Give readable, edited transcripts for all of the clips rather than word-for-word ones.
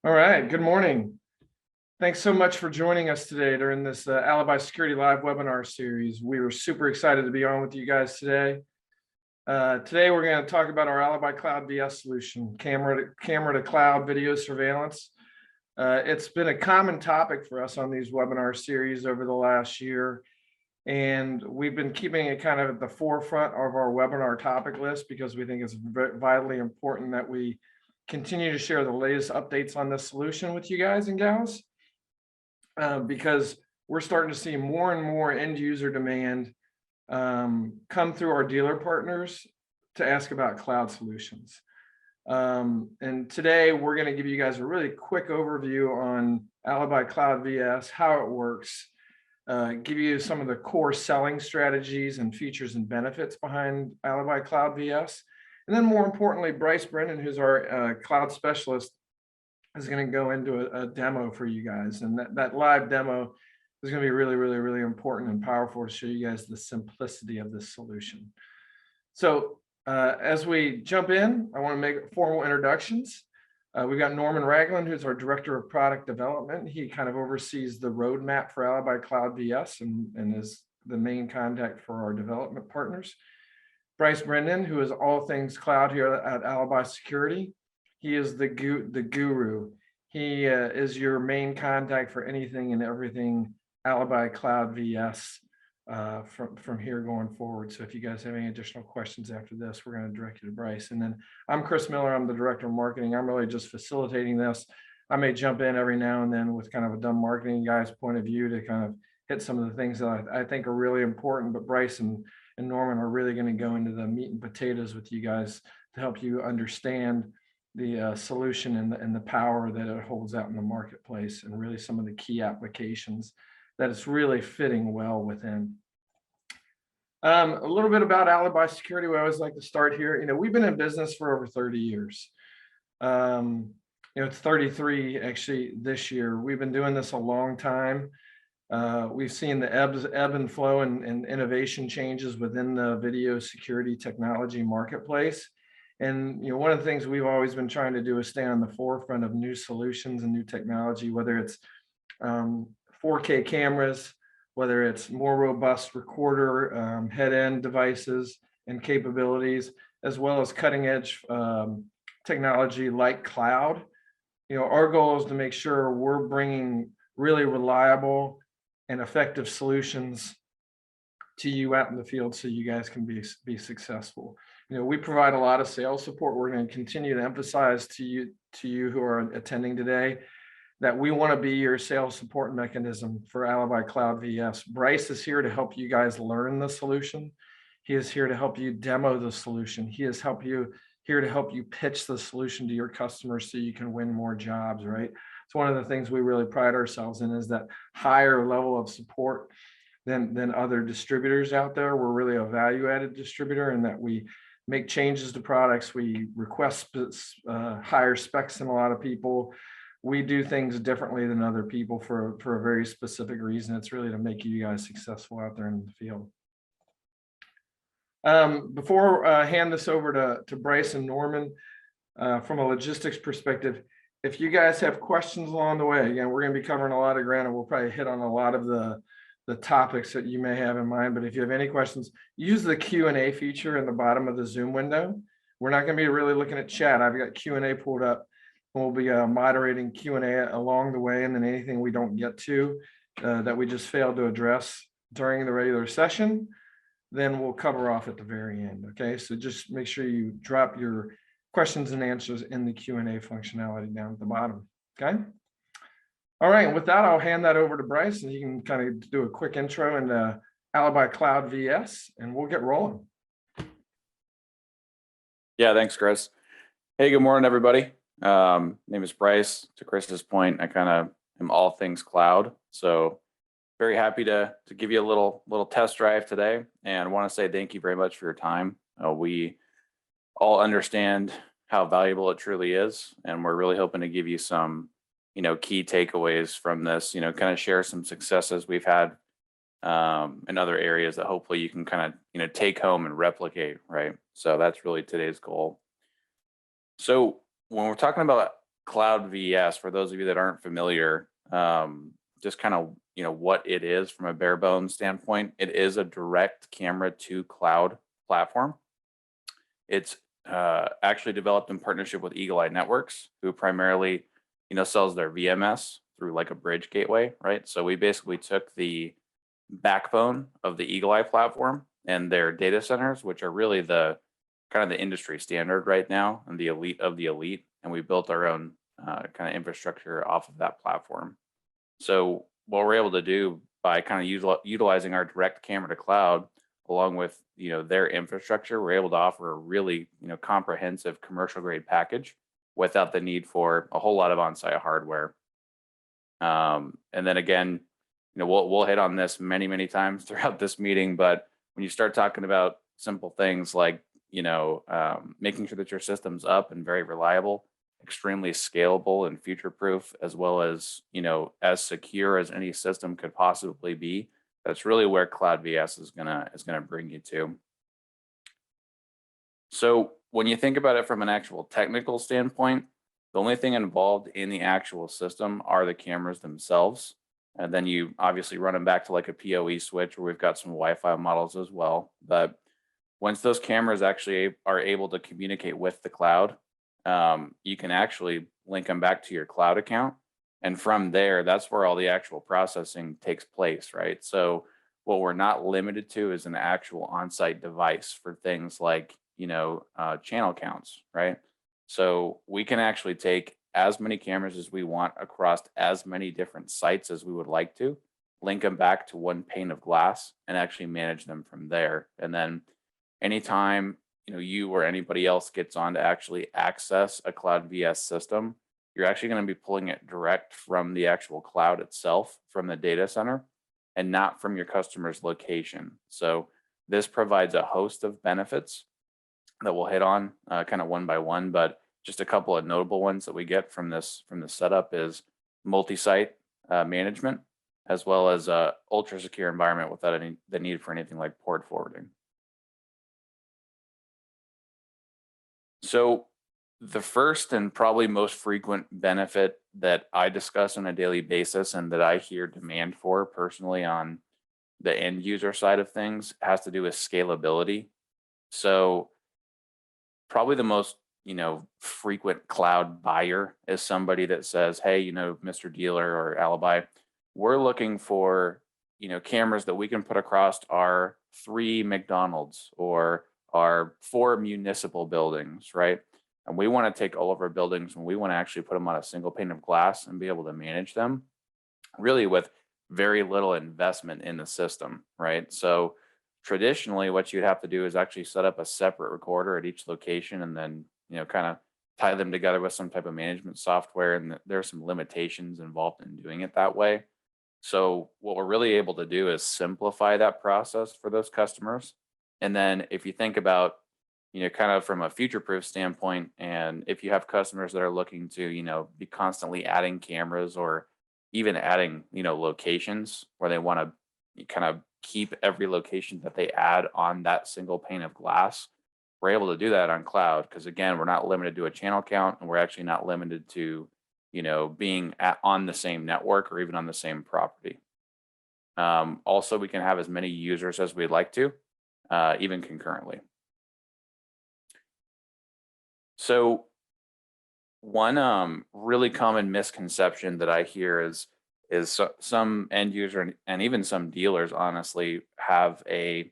All right, good morning. Thanks so much for joining us today during this Alibi Security Live webinar series. We were super excited to be on with you guys today. Today, we're going to talk about our Alibi Cloud VS solution, camera to cloud video surveillance. It's been a common topic for us on these webinar series over the last year, and we've been keeping it kind of at the forefront of our webinar topic list because we think it's vitally important that we continue to share the latest updates on this solution with you guys and gals, because we're starting to see more and more end user demand come through our dealer partners to ask about cloud solutions. And today we're going to give you guys a really quick overview on Alibi Cloud VS, how it works, give you some of the core selling strategies and features and benefits behind Alibi Cloud VS. And then more importantly, Bryce Brennan, who's our cloud specialist, is going to go into a demo for you guys. And that live demo is going to be really important and powerful to show you guys the simplicity of this solution. So as we jump in, I want to make formal introductions. We've got Norman Ragland, who's our Director of Product Development. He kind of oversees the roadmap for Alibi Cloud VS and is the main contact for our development partners. Bryce Brennan, who is all things cloud here at Alibi Security. He is the guru. He is your main contact for anything and everything Alibi Cloud VS from here going forward. So if you guys have any additional questions after this, we're going to direct you to Bryce. And then I'm Chris Miller. I'm the Director of Marketing. I'm really just facilitating this. I may jump in every now and then with kind of a dumb marketing guy's point of view to kind of hit some of the things that I think are really important, but Bryce and Norman are really going to go into the meat and potatoes with you guys to help you understand the solution and the power that it holds out in the marketplace, and really some of the key applications that it's really fitting well within. A little bit about Alibi Security. We always like to start here. We've been in business for over 30 years. It's 33 actually this year. We've been doing this a long time. We've seen the ebb and flow and innovation changes within the video security technology marketplace. And one of the things we've always been trying to do is stay on the forefront of new solutions and new technology, whether it's 4K cameras, whether it's more robust recorder head-end devices and capabilities, as well as cutting edge technology like cloud. Our goal is to make sure we're bringing really reliable and effective solutions to you out in the field so you guys can be successful. We provide a lot of sales support. We're going to continue to emphasize to you who are attending today that we want to be your sales support mechanism for Alibi Cloud VS. Bryce is here to help you guys learn the solution. He is here to help you demo the solution. He is here to help you pitch the solution to your customers so you can win more jobs, right? It's one of the things we really pride ourselves in, is that higher level of support than other distributors out there. We're really a value-added distributor in that we make changes to products. We request higher specs than a lot of people. We do things differently than other people for a very specific reason. It's really to make you guys successful out there in the field. Before I hand this over to Bryce and Norman, from a logistics perspective, if you guys have questions along the way, again, we're going to be covering a lot of ground and we'll probably hit on a lot of the topics that you may have in mind. But if you have any questions, use the Q&A feature in the bottom of the Zoom window. We're not going to be really looking at chat. I've got Q&A pulled up. We'll be moderating Q&A along the way, and then anything we don't get to that we just failed to address during the regular session, then we'll cover off at the very end. Okay, so just make sure you drop your questions and answers in the Q&A functionality down at the bottom. Okay. All right, with that, I'll hand that over to Bryce, and you can kind of do a quick intro into Alibi Cloud VS, and we'll get rolling. Yeah, thanks, Chris. Hey, good morning, everybody. Name is Bryce. To Chris's point, I kind of am all things cloud. So very happy to give you a little test drive today, and want to say thank you very much for your time. We all understand how valuable it truly is, and we're really hoping to give you some key takeaways from this, kind of share some successes we've had in other areas that hopefully you can kind of take home and replicate, right? So that's really today's goal. So when we're talking about Cloud VS, for those of you that aren't familiar, just kind of what it is from a bare bones standpoint. It is a direct camera to cloud platform. It's actually developed in partnership with Eagle Eye Networks, who primarily sells their VMS through like a bridge gateway, right? So we basically took the backbone of the Eagle Eye platform and their data centers, which are really the kind of the industry standard right now and the elite of the elite. And we built our own kind of infrastructure off of that platform. So what we're able to do by kind of utilizing our direct camera to cloud, along with their infrastructure, we're able to offer a really comprehensive commercial grade package without the need for a whole lot of on-site hardware. And then again, we'll hit on this many times throughout this meeting, but when you start talking about simple things like making sure that your system's up and very reliable, extremely scalable and future proof, as well as as secure as any system could possibly be, that's really where Cloud VS is gonna bring you to. So when you think about it from an actual technical standpoint, the only thing involved in the actual system are the cameras themselves. And then you obviously run them back to like a PoE switch, where we've got some Wi-Fi models as well. But once those cameras actually are able to communicate with the cloud, you can actually link them back to your cloud account. And from there, that's where all the actual processing takes place, right? So what we're not limited to is an actual on-site device for things like, channel counts, right? So we can actually take as many cameras as we want across as many different sites as we would like to, link them back to one pane of glass and actually manage them from there. And then anytime you or anybody else gets on to actually access a Cloud VS system, you're actually going to be pulling it direct from the actual cloud itself, from the data center, and not from your customer's location. So this provides a host of benefits that we'll hit on kind of one by one, but just a couple of notable ones that we get from this setup is multi-site management, as well as ultra secure environment without the need for anything like port forwarding. So the first and probably most frequent benefit that I discuss on a daily basis and that I hear demand for personally on the end user side of things has to do with scalability. So probably the most frequent cloud buyer is somebody that says, hey, Mr. Dealer or Alibi, we're looking for cameras that we can put across our 3 McDonald's or our 4 municipal buildings, right? And we want to take all of our buildings and we want to actually put them on a single pane of glass and be able to manage them really with very little investment in the system, right? So traditionally what you'd have to do is actually set up a separate recorder at each location and then kind of tie them together with some type of management software, and there are some limitations involved in doing it that way. So what we're really able to do is simplify that process for those customers. And then if you think about kind of from a future proof standpoint, and if you have customers that are looking to be constantly adding cameras or even adding locations where they want to kind of keep every location that they add on that single pane of glass, we're able to do that on cloud, because again, we're not limited to a channel count, and we're actually not limited to being on the same network or even on the same property. Also, we can have as many users as we'd like to, even concurrently. So one really common misconception that I hear is some end user and even some dealers honestly have a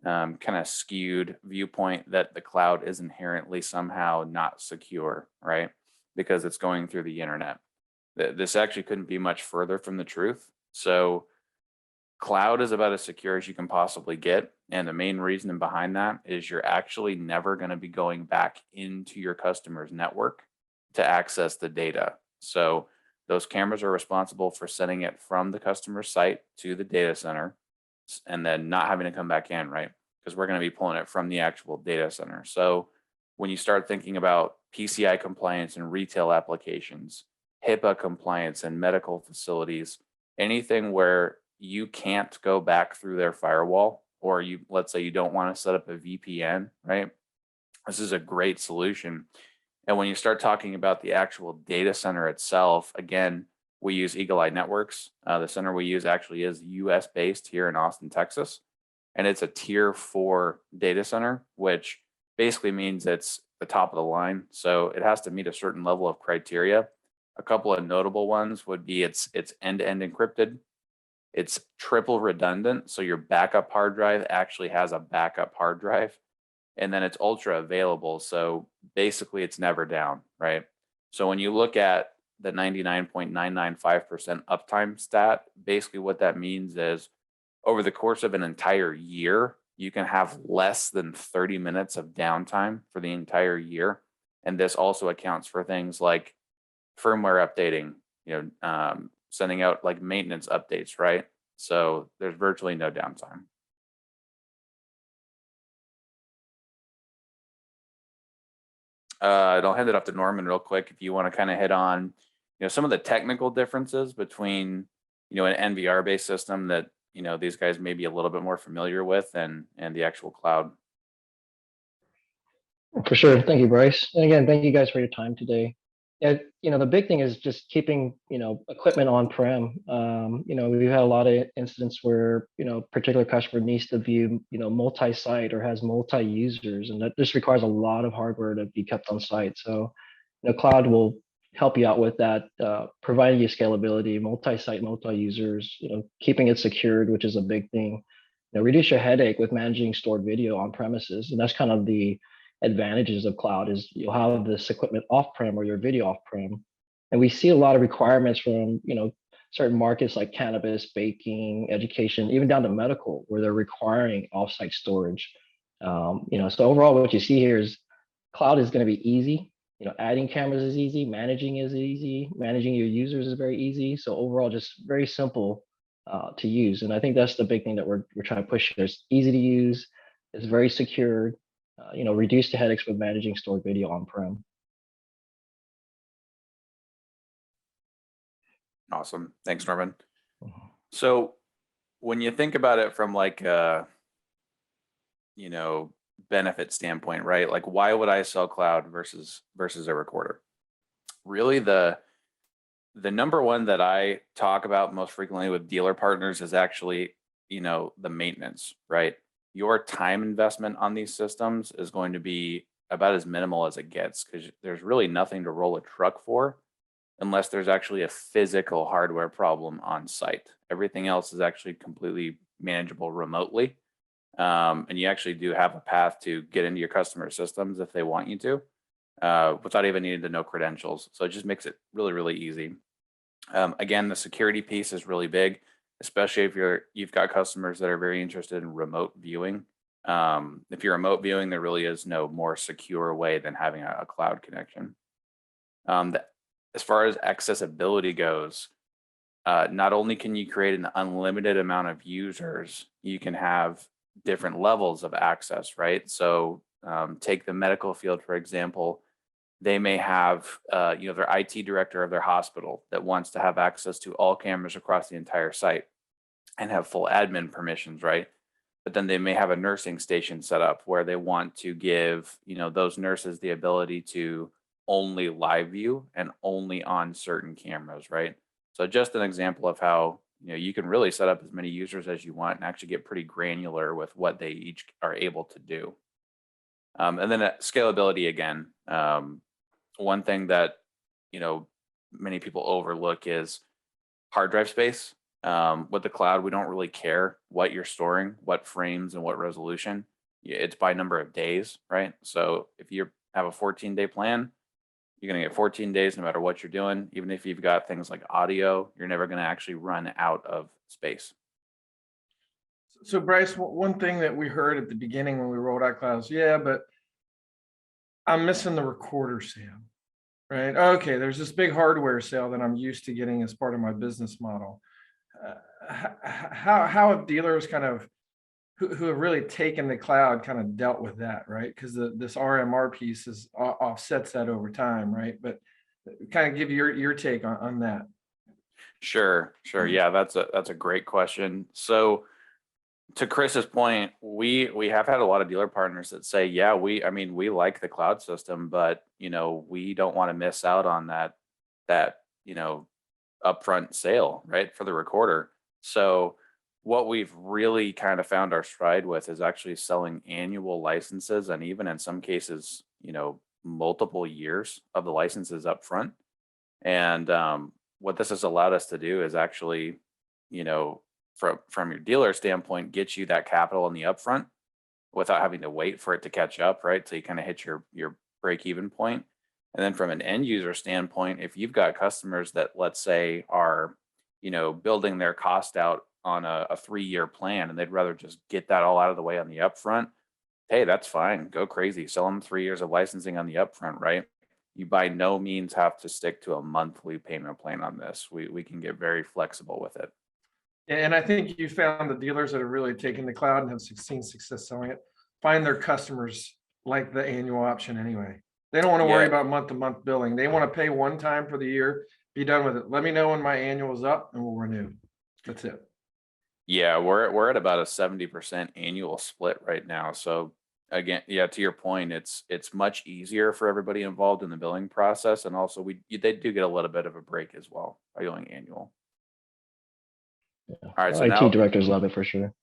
kind of skewed viewpoint that the cloud is inherently somehow not secure, right? Because it's going through the internet. This actually couldn't be much further from the truth. So cloud is about as secure as you can possibly get. And the main reason behind that is you're actually never going to be going back into your customer's network to access the data. So those cameras are responsible for sending it from the customer site to the data center and then not having to come back in, right? Because we're going to be pulling it from the actual data center. So when you start thinking about PCI compliance and retail applications, HIPAA compliance and medical facilities, anything where you can't go back through their firewall, or let's say you don't want to set up a VPN, right? This is a great solution. And when you start talking about the actual data center itself, again, we use Eagle Eye Networks. The center we use actually is US based here in Austin, Texas. And it's a tier 4 data center, which basically means it's the top of the line. So it has to meet a certain level of criteria. A couple of notable ones would be it's end-to-end encrypted. It's triple redundant. So your backup hard drive actually has a backup hard drive. And then it's ultra available. So basically it's never down, right? So when you look at the 99.995% uptime stat, basically what that means is over the course of an entire year, you can have less than 30 minutes of downtime for the entire year. And this also accounts for things like firmware updating, sending out like maintenance updates, right? So there's virtually no downtime. I'll hand it off to Norman real quick if you want to kind of hit on, some of the technical differences between, an NVR-based system that, these guys may be a little bit more familiar with and the actual cloud. For sure. Thank you, Bryce. And again, thank you guys for your time today. Yeah, the big thing is just keeping, equipment on-prem. We've had a lot of incidents where, particular customer needs to view, multi-site or has multi-users, and that just requires a lot of hardware to be kept on site. So, cloud will help you out with that, providing you scalability, multi-site, multi-users, keeping it secured, which is a big thing. Reduce your headache with managing stored video on premises, and that's kind of the advantages of cloud is you'll have this equipment off-prem or your video off-prem. And we see a lot of requirements from, certain markets like cannabis, baking, education, even down to medical, where they're requiring off-site storage. So overall, what you see here is cloud is going to be easy. Adding cameras is easy, managing is easy, managing your users is very easy. So overall, just very simple to use. And I think that's the big thing that we're trying to push here. It's easy to use, it's very secure. Reduce the headaches with managing stored video on-prem. Awesome. Thanks, Norman. So when you think about it from like benefit standpoint, right? Like why would I sell cloud versus a recorder? Really the number one that I talk about most frequently with dealer partners is actually, the maintenance, right? Your time investment on these systems is going to be about as minimal as it gets because there's really nothing to roll a truck for unless there's actually a physical hardware problem on site. Everything else is actually completely manageable remotely. And you actually do have a path to get into your customer systems if they want you to, without even needing to know credentials. So it just makes it really, really easy. Again, the security piece is really big, especially if you've got customers that are very interested in remote viewing. If you're remote viewing, there really is no more secure way than having a cloud connection. As far as accessibility goes, not only can you create an unlimited amount of users, you can have different levels of access, right? So take the medical field, for example. They may have, their IT director of their hospital that wants to have access to all cameras across the entire site and have full admin permissions, right? But then they may have a nursing station set up where they want to give, those nurses the ability to only live view and only on certain cameras, right? So just an example of how, you can really set up as many users as you want and actually get pretty granular with what they each are able to do. And then scalability again. One thing that, many people overlook is hard drive space. With the cloud, we don't really care what you're storing, what frames and what resolution. It's by number of days, right? So if you have a 14-day plan, you're going to get 14 days no matter what you're doing. Even if you've got things like audio, you're never going to actually run out of space. So Bryce, one thing that we heard at the beginning when we rolled out clouds, yeah, but I'm missing the recorder sale, right? Okay, there's this big hardware sale that I'm used to getting as part of my business model. How have dealers kind of who have really taken the cloud kind of dealt with that, right? Because this RMR piece is offsets that over time, right? But kind of give your take on that. Sure. Yeah, that's a great question. So to Chris's point, we have had a lot of dealer partners that say, yeah, I mean, we like the cloud system, but we don't want to miss out on that upfront sale, right, for the recorder. So what we've really kind of found our stride with is actually selling annual licenses, and even in some cases, multiple years of the licenses up front. And what this has allowed us to do is actually, from your dealer standpoint, get you that capital in the upfront without having to wait for it to catch up, right? So you kind of hit your break even point. And then from an end user standpoint, if you've got customers that, let's say, are building their cost out on a 3-year plan, and they'd rather just get that all out of the way on the upfront, hey, that's fine. Go crazy. Sell them 3 years of licensing on the upfront, right? You by no means have to stick to a monthly payment plan on this. We can get very flexible with it. And I think you found the dealers that have really taken the cloud and have seen success selling it, find their customers like the annual option anyway. They don't want to worry Yeah. about month-to-month billing. They want to pay one time for the year, be done with it. Let me know when my annual is up and we'll renew. That's it. Yeah, we're at about a 70% annual split right now. So again, yeah, to your point, it's much easier for everybody involved in the billing process, and also they do get a little bit of a break as well by going annual. Yeah. All right, so IT now, directors love it for sure.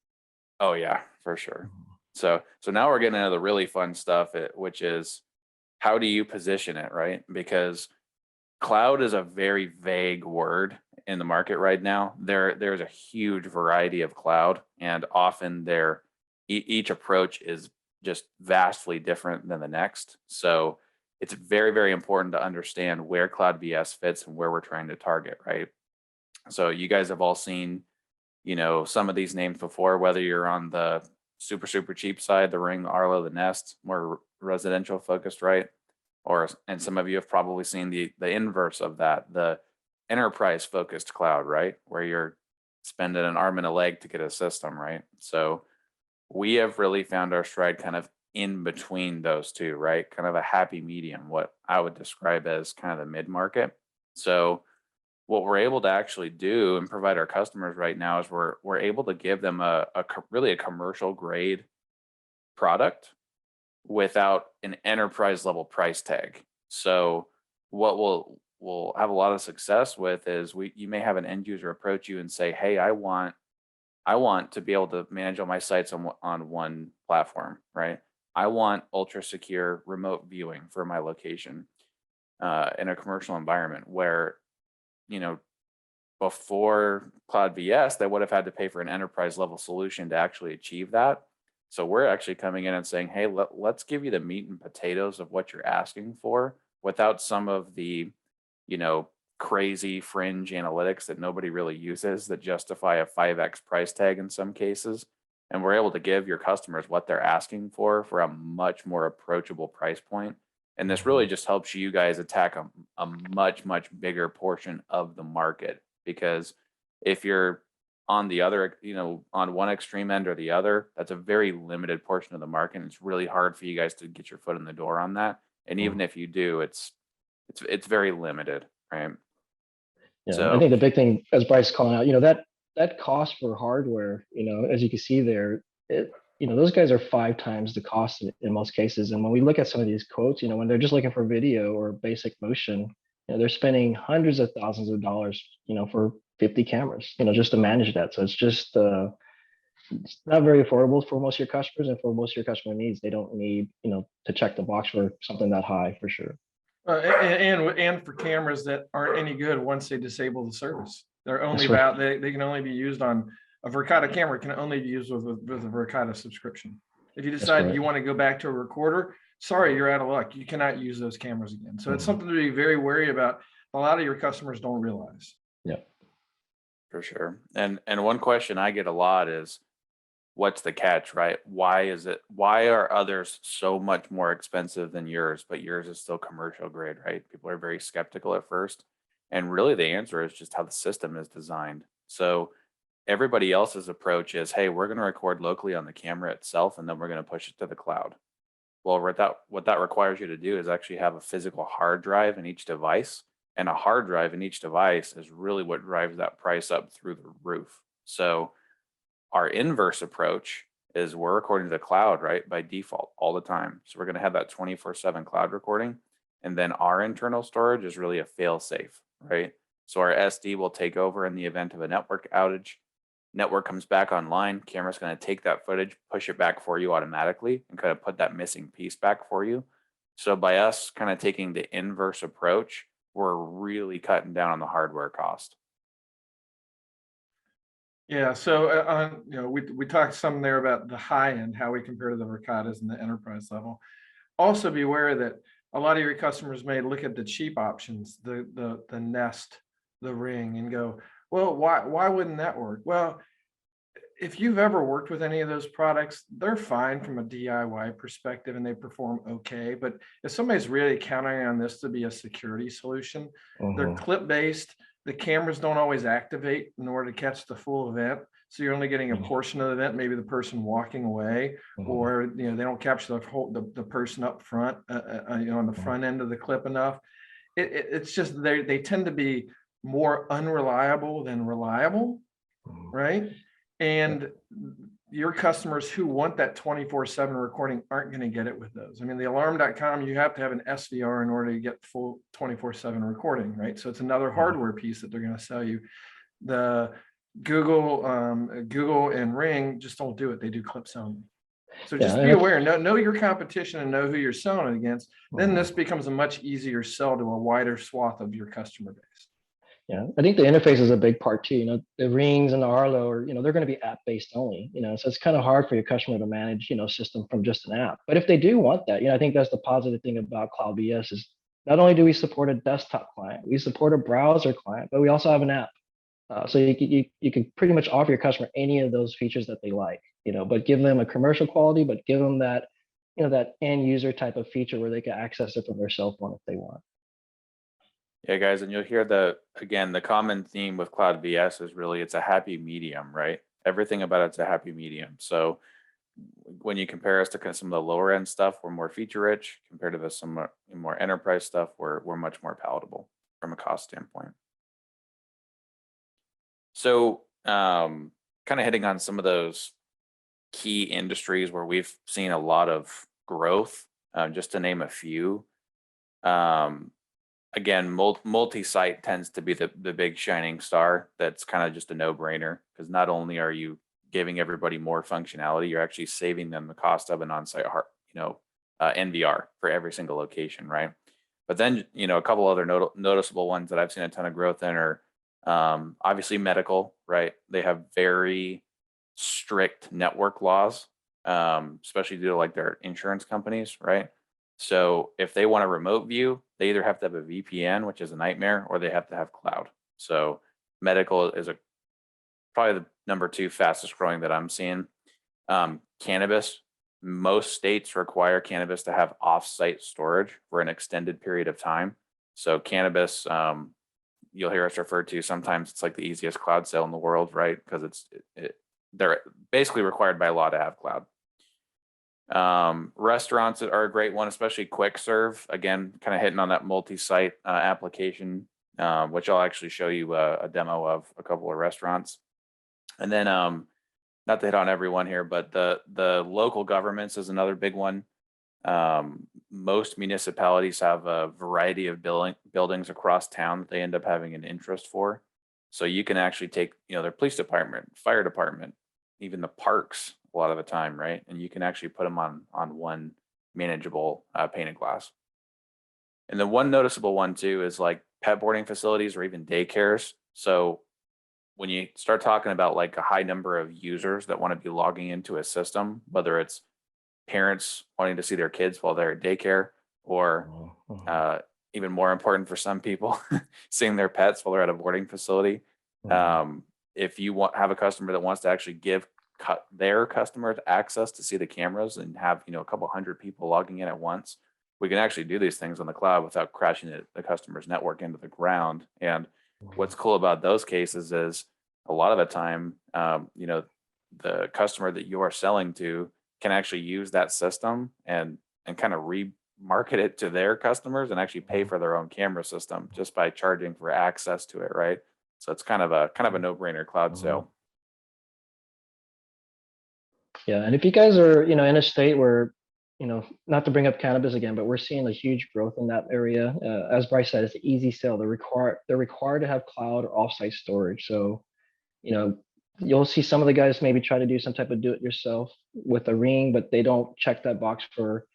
oh yeah, for sure. So now we're getting into the really fun stuff, which is how do you position it, right? Because cloud is a very vague word in the market right now. There's a huge variety of cloud, and often each approach is just vastly different than the next. So it's very, very important to understand where Cloud BS fits and where we're trying to target, right? So you guys have all seen, some of these names before, whether you're on the super, super cheap side, the Ring, the Arlo, the Nest, more residential focused, right? And some of you have probably seen the inverse of that, the enterprise focused cloud, right? Where you're spending an arm and a leg to get a system, right? So we have really found our stride kind of in between those two, right? Kind of a happy medium, what I would describe as kind of the mid-market. So what we're able to actually do and provide our customers right now is we're able to give them really a commercial grade product without an enterprise level price tag. So what we'll have a lot of success with is you may have an end user approach you and say, hey, I want to be able to manage all my sites on one platform, right? I want ultra secure remote viewing for my location in a commercial environment where, before Cloud VS, they would have had to pay for an enterprise level solution to actually achieve that. So we're actually coming in and saying, hey, let's give you the meat and potatoes of what you're asking for without some of the, crazy fringe analytics that nobody really uses that justify a 5x price tag in some cases. And we're able to give your customers what they're asking for a much more approachable price point. And this really just helps you guys attack a much, much bigger portion of the market, because if you're on the other, on one extreme end or the other, that's a very limited portion of the market. And it's really hard for you guys to get your foot in the door on that. And even if you do, it's very limited, right? Yeah, So I think the big thing, as Bryce is calling out, that cost for hardware, as you can see there, those guys are 5 times the cost in most cases. And when we look at some of these quotes, when they're just looking for video or basic motion, they're spending hundreds of thousands of dollars, for 50 cameras, just to manage that. So it's just it's not very affordable for most of your customers, and for most of your customer needs, they don't need, to check the box for something that high for sure. And for cameras that aren't any good once they disable the service, they're only That's they can only be used on a Verkada camera, can only be used with a Verkada subscription. If you decide you want to go back to a recorder, sorry, you're out of luck. You cannot use those cameras again. So it's something to be very wary about. A lot of your customers don't realize. Yeah, for sure. And one question I get a lot is, what's the catch, right? Why are others so much more expensive than yours, but yours is still commercial grade, right? People are very skeptical at first. And really the answer is just how the system is designed. So everybody else's approach is, hey, we're going to record locally on the camera itself, and then we're going to push it to the cloud. Well, what that requires you to do is actually have a physical hard drive in each device, and a hard drive in each device is really what drives that price up through the roof. So Our inverse approach is we're recording to the cloud, right, by default all the time. So we're going to have that 24/7 cloud recording. And then our internal storage is really a fail safe, right? So our SD will take over in the event of a network outage. Network comes back online, camera's going to take that footage, push it back for you automatically, and kind of put that missing piece back for you. So by us kind of taking the inverse approach, we're really cutting down on the hardware cost. Yeah, so we talked some there about the high end, how we compare to the Verkatas and the enterprise level. Also be aware that a lot of your customers may look at the cheap options, the Nest, the Ring, and go, well, why wouldn't that work? Well, if you've ever worked with any of those products, they're fine from a DIY perspective and they perform okay. But if somebody's really counting on this to be a security solution, they're clip based. The cameras don't always activate in order to catch the full event. So you're only getting a portion of the event, maybe the person walking away, or they don't capture the person up front, on the front end of the clip enough. It's just they tend to be more unreliable than reliable, right? And your customers who want that 24/7 recording aren't going to get it with those. I mean, the alarm.com, you have to have an SVR in order to get full 24/7 recording, right? So it's another hardware piece that they're going to sell you. The Google and Ring just don't do it. They do clips only. So just be aware, know your competition and know who you're selling against. Then this becomes a much easier sell to a wider swath of your customer base. Yeah, I think the interface is a big part too. The Rings and the Arlo are, they're going to be app based only, so it's kind of hard for your customer to manage, system from just an app. But if they do want that, I think that's the positive thing about Cloud BS is not only do we support a desktop client, we support a browser client, but we also have an app. So you can pretty much offer your customer any of those features that they like, but give them a commercial quality, but give them that, that end user type of feature where they can access it from their cell phone if they want. Yeah, guys, and you'll hear the common theme with Cloud VS is really it's a happy medium, right? Everything about it's a happy medium. So when you compare us to kind of some of the lower end stuff, we're more feature rich compared to some more enterprise stuff. We're much more palatable from a cost standpoint. So kind of hitting on some of those key industries where we've seen a lot of growth, just to name a few. Again, multi-site tends to be the big shining star. That's kind of just a no-brainer because not only are you giving everybody more functionality, you're actually saving them the cost of an on-site NVR for every single location, right? But then, a couple other noticeable ones that I've seen a ton of growth in are obviously medical, right? They have very strict network laws, especially due to like their insurance companies, right? So if they want a remote view, they either have to have a VPN, which is a nightmare, or they have to have cloud. So medical is probably the number 2 fastest growing that I'm seeing. Cannabis, most states require cannabis to have off-site storage for an extended period of time. So cannabis, you'll hear us refer to sometimes it's like the easiest cloud sale in the world, right? Because they're basically required by law to have cloud. Restaurants are a great one, especially quick serve. Again, kind of hitting on that multi-site application, which I'll actually show you a demo of a couple of restaurants. And then, not to hit on everyone here, but the local governments is another big one. Most municipalities have a variety of buildings across town that they end up having an interest for. So you can actually take, their police department, fire department, even the parks a lot of the time, right? And you can actually put them on one manageable pane of glass. And the one noticeable one too is like pet boarding facilities or even daycares. So when you start talking about like a high number of users that want to be logging into a system, whether it's parents wanting to see their kids while they're at daycare, or even more important for some people, seeing their pets while they're at a boarding facility. If you have a customer that wants to actually give their customers access to see the cameras and have a couple hundred people logging in at once, we can actually do these things on the cloud without crashing the customer's network into the ground. And what's cool about those cases is a lot of the time, the customer that you are selling to can actually use that system and kind of remarket it to their customers and actually pay for their own camera system just by charging for access to it, right? So it's kind of a no-brainer cloud sale. Yeah, and if you guys are, in a state where, not to bring up cannabis again, but we're seeing a huge growth in that area. As Bryce said, it's an easy sell. They're required to have cloud or offsite storage. So, you know, you'll see some of the guys maybe try to do some type of do-it-yourself with a ring, but they don't check that box for.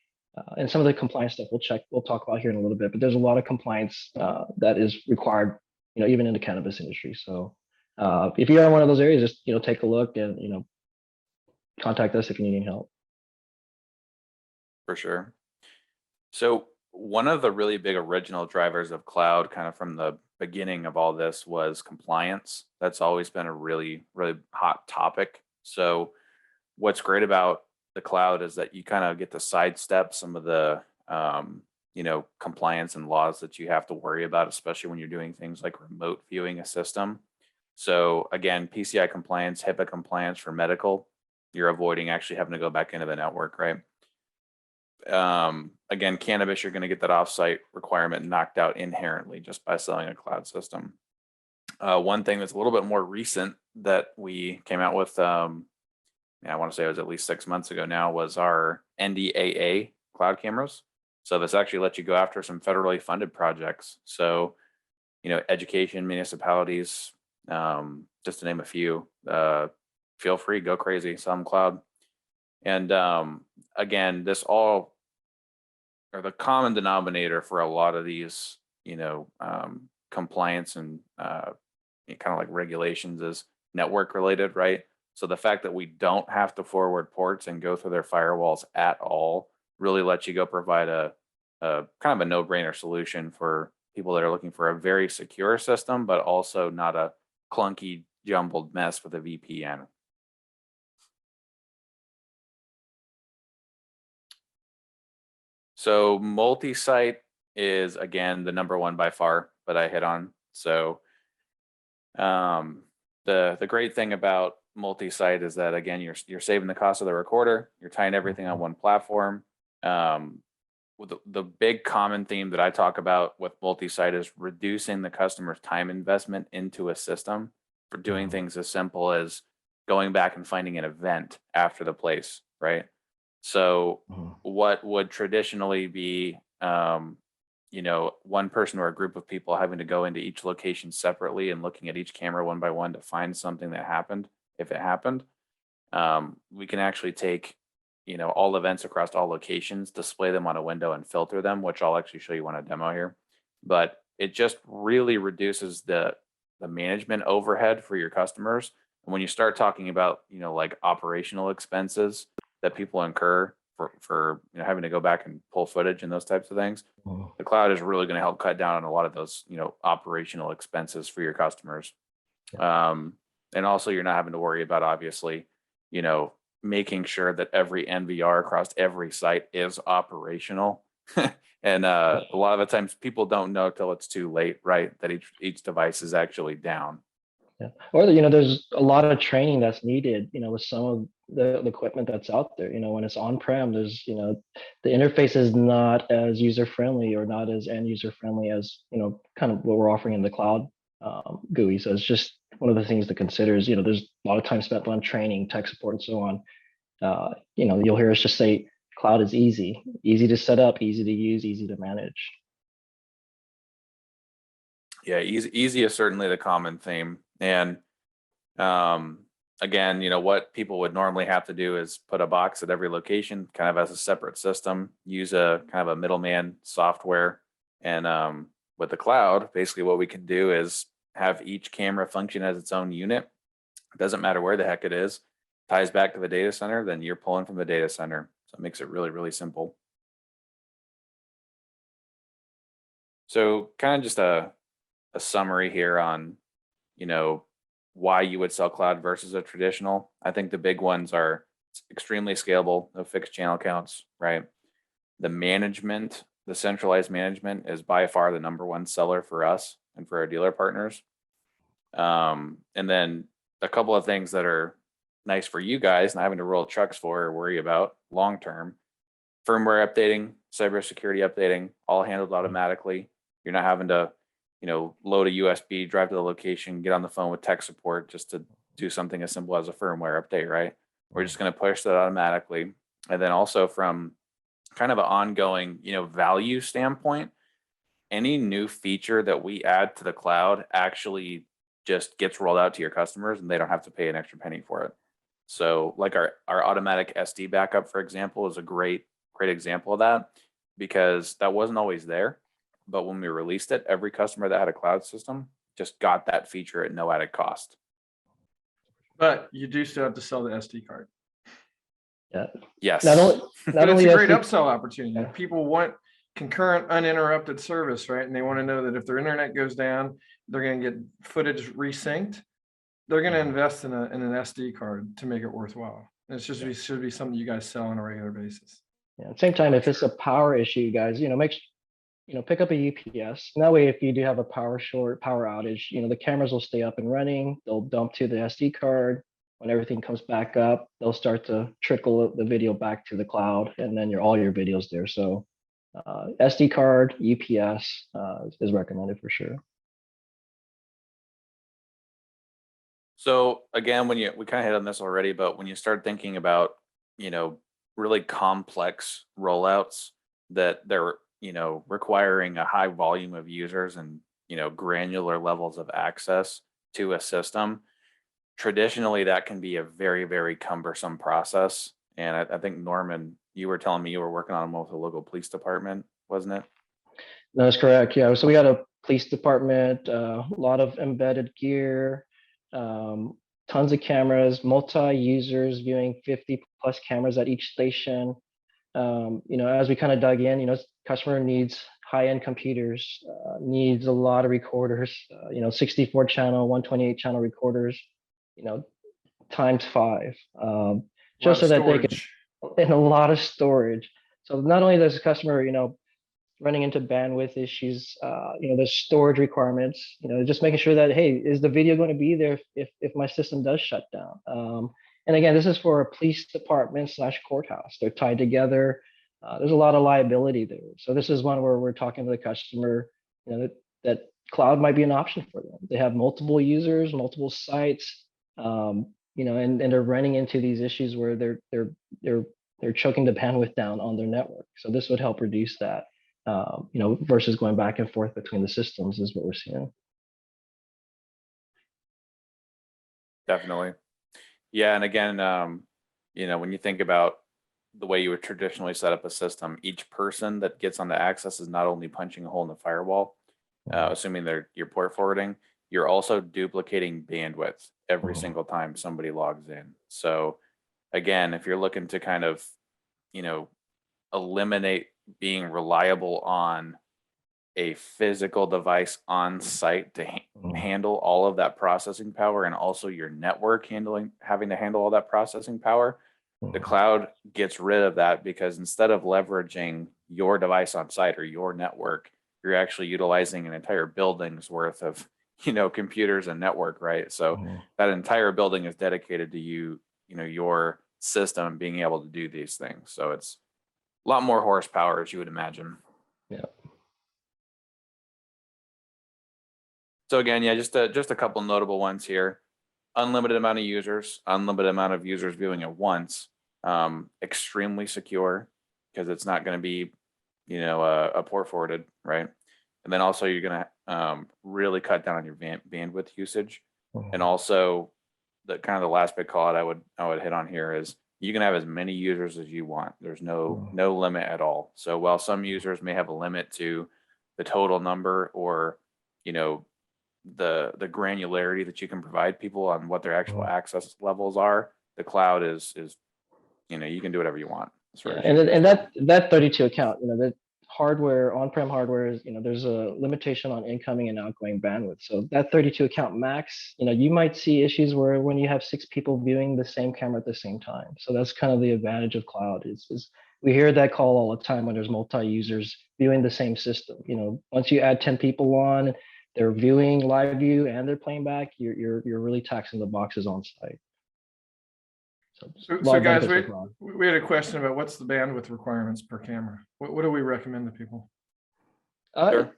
And some of the compliance stuff we'll talk about here in a little bit. But there's a lot of compliance that is required, even in the cannabis industry. So, if you are in one of those areas, just take a look and contact us if you need any help. For sure. So one of the really big original drivers of cloud, kind of from the beginning of all this, was compliance. That's always been a really, really hot topic. So what's great about the cloud is that you kind of get to sidestep some of the compliance and laws that you have to worry about, especially when you're doing things like remote viewing a system. So again, PCI compliance, HIPAA compliance for medical, you're avoiding actually having to go back into the network, right? Again, cannabis, you're going to get that offsite requirement knocked out inherently just by selling a cloud system. One thing that's a little bit more recent that we came out with, I want to say it was at least 6 months ago now, was our NDAA cloud cameras. So this actually lets you go after some federally funded projects. So, education, municipalities, just to name a few, feel free, go crazy, sell them cloud. And again, this all, or the common denominator for a lot of these, compliance and kind of like regulations is network related, right? So the fact that we don't have to forward ports and go through their firewalls at all really lets you go provide a kind of a no-brainer solution for people that are looking for a very secure system, but also not a clunky, jumbled mess with a VPN. So multi-site is, again, the number one by far that I hit on. So the great thing about multi-site is that, again, you're saving the cost of the recorder, you're tying everything on one platform. With the big common theme that I talk about with multi-site is reducing the customer's time investment into a system for doing things as simple as going back and finding an event after the place, right? So what would traditionally be, one person or a group of people having to go into each location separately and looking at each camera one by one to find something that happened, if it happened, we can actually take, all events across all locations, display them on a window and filter them, which I'll actually show you on a demo here. But it just really reduces the management overhead for your customers. And when you start talking about, like operational expenses that people incur for having to go back and pull footage and those types of things, the cloud is really going to help cut down on a lot of those, operational expenses for your customers. And also you're not having to worry about, obviously, making sure that every NVR across every site is operational. And a lot of the times people don't know till it's too late, right? That each device is actually down. Yeah. Or, there's a lot of training that's needed, with some of the equipment that's out there. When it's on-prem, there's, the interface is not as user-friendly or not as end user-friendly as, kind of what we're offering in the cloud GUI. So it's just one of the things to consider is, there's a lot of time spent on training, tech support, and so on. You'll hear us just say cloud is easy to set up, easy to use, easy to manage. Yeah, easy is certainly the common theme. And again, what people would normally have to do is put a box at every location, kind of as a separate system, use a kind of a middleman software. And with the cloud, basically what we can do is have each camera function as its own unit. It doesn't matter where the heck it is, ties back to the data center, then you're pulling from the data center. So it makes it really, really simple. So kind of just a summary here on, why you would sell cloud versus a traditional. I think the big ones are extremely scalable, no fixed channel counts, right? The management, the centralized management is by far the number one seller for us and for our dealer partners. And then a couple of things that are nice for you guys, not having to roll trucks for or worry about long-term: firmware updating, cybersecurity updating, all handled automatically. You're not having to load a USB, drive to the location, get on the phone with tech support just to do something as simple as a firmware update, right? We're just going to push that automatically. And then also from kind of an ongoing, value standpoint, any new feature that we add to the cloud actually just gets rolled out to your customers and they don't have to pay an extra penny for it. So like our automatic SD backup, for example, is a great example of that, because that wasn't always there. But when we released it, every customer that had a cloud system just got that feature at no added cost. But you do still have to sell the SD card. Yeah. Yes. Not only, But not it's only a great SD upsell opportunity. Yeah. People want concurrent uninterrupted service, right? And they want to know that if their internet goes down, they're going to get footage resynced. They're going to invest in an SD card to make it worthwhile. And it should be something you guys sell on a regular basis. Yeah, at the same time, if it's a power issue, you guys, pick up a UPS. And that way, if you do have a power outage, the cameras will stay up and running. They'll dump to the SD card. When everything comes back up, they'll start to trickle the video back to the cloud, and then all your videos there. So SD card, UPS is recommended for sure. So again, we kind of hit on this already, but when you start thinking about, really complex rollouts that they're, requiring a high volume of users and, granular levels of access to a system, traditionally that can be a very, very cumbersome process. And I think, Norman, you were telling me you were working on one with the local police department, wasn't it? That's correct. Yeah. So we got a police department, a lot of embedded gear, tons of cameras, multi-users viewing 50 plus cameras at each station. As we kind of dug in, customer needs high-end computers, needs a lot of recorders, 64 channel, 128 channel recorders, times 5, just so that they can, and a lot of storage. So not only does the customer, running into bandwidth issues, the storage requirements, just making sure that, hey, is the video going to be there if my system does shut down? And again, this is for a police department / courthouse. They're tied together. There's a lot of liability there. So this is one where we're talking to the customer, that cloud might be an option for them. They have multiple users, multiple sites, and they're running into these issues where they're choking the bandwidth down on their network. So this would help reduce that. Versus going back and forth between the systems is what we're seeing. Definitely. Yeah. And again, when you think about the way you would traditionally set up a system, each person that gets on the access is not only punching a hole in the firewall, assuming you're port forwarding, you're also duplicating bandwidth every single time somebody logs in. So again, if you're looking to kind of, eliminate being reliable on a physical device on site to handle all of that processing power, and also your network having to handle all that processing power, the cloud gets rid of that, because instead of leveraging your device on site or your network, you're actually utilizing an entire building's worth of, computers and network, right? So that entire building is dedicated to your system being able to do these things. So it's a lot more horsepower, as you would imagine. Yeah. So again, yeah, just a couple notable ones here. Unlimited amount of users, unlimited amount of users viewing at once. Extremely secure, because it's not going to be, a port forwarded, right? And then also you're going to really cut down on your bandwidth usage. And also the last big call out I would hit on here is you can have as many users as you want. There's no limit at all. So while some users may have a limit to the total number, or, the granularity that you can provide people on what their actual access levels are, the cloud is, you can do whatever you want. And that 32 account, that hardware, on-prem hardware is, there's a limitation on incoming and outgoing bandwidth. So that 32 account max, you might see issues where when you have 6 people viewing the same camera at the same time. So that's kind of the advantage of cloud is we hear that call all the time when there's multi-users viewing the same system. Once you add 10 people on, they're viewing live view and they're playing back, you're really taxing the boxes on site. So guys, we had a question about what's the bandwidth requirements per camera. What do we recommend to people? Sure.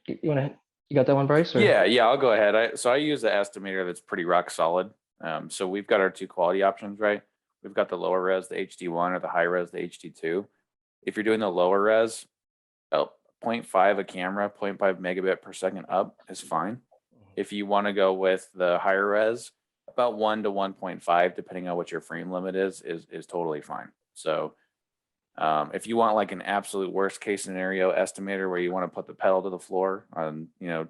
You got that one, Bryce? Or? Yeah, I'll go ahead. So I use the estimator that's pretty rock solid. So we've got our 2 quality options, right? we've got the lower res, the HD1, or the high res, the HD2. If you're doing the lower res, 0.5 a camera, 0.5 megabit per second up is fine. If you want to go with the higher res, about 1 to 1.5, depending on what your frame limit is totally fine. So if you want like an absolute worst case scenario estimator where you want to put the pedal to the floor on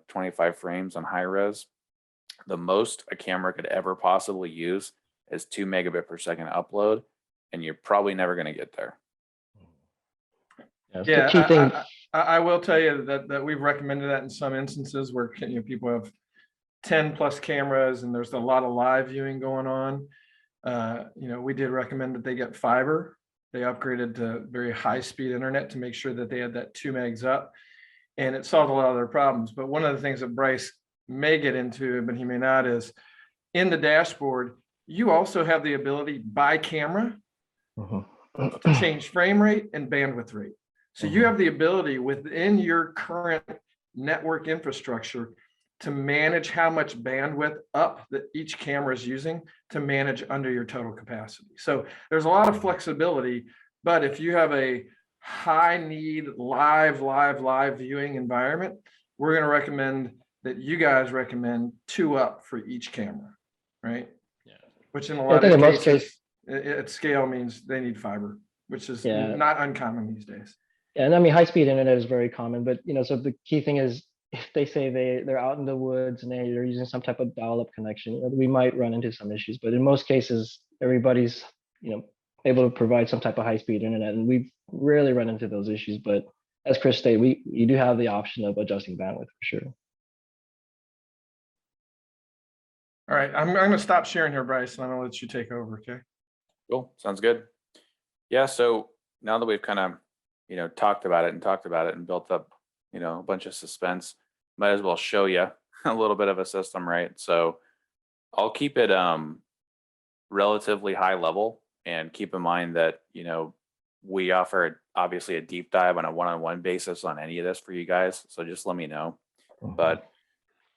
25 frames on high res, the most a camera could ever possibly use is 2 megabit per second upload, and you're probably never going to get there. The key thing. I will tell you that we've recommended that in some instances where people have 10 plus cameras and there's a lot of live viewing going on. We did recommend that they get fiber. They upgraded to very high speed internet to make sure that they had that 2 megs up, and it solved a lot of their problems. But one of the things that Bryce may get into, but he may not, is in the dashboard, you also have the ability by camera to change frame rate and bandwidth rate. So you have the ability within your current network infrastructure to manage how much bandwidth up that each camera is using to manage under your total capacity. So there's a lot of flexibility, but if you have a high need live viewing environment, we're going to recommend that you guys recommend 2 up for each camera, right? Yeah. Which in a lot of cases at scale means they need fiber, which is not uncommon these days. Yeah, and I mean, high-speed internet is very common, but so the key thing is if they say they're out in the woods and they're using some type of dial-up connection, we might run into some issues. But in most cases, everybody's able to provide some type of high-speed internet, and we've rarely run into those issues. But as Chris stated, you do have the option of adjusting bandwidth for sure. All right, I'm going to stop sharing here, Bryce, and I'm going to let you take over. Okay. Cool. Sounds good. Yeah. So now that we've kind of talked about it and built up, a bunch of suspense, might as well show you a little bit of a system, right? So I'll keep it relatively high level, and keep in mind that, we offer obviously a deep dive on a one-on-one basis on any of this for you guys. So just let me know. But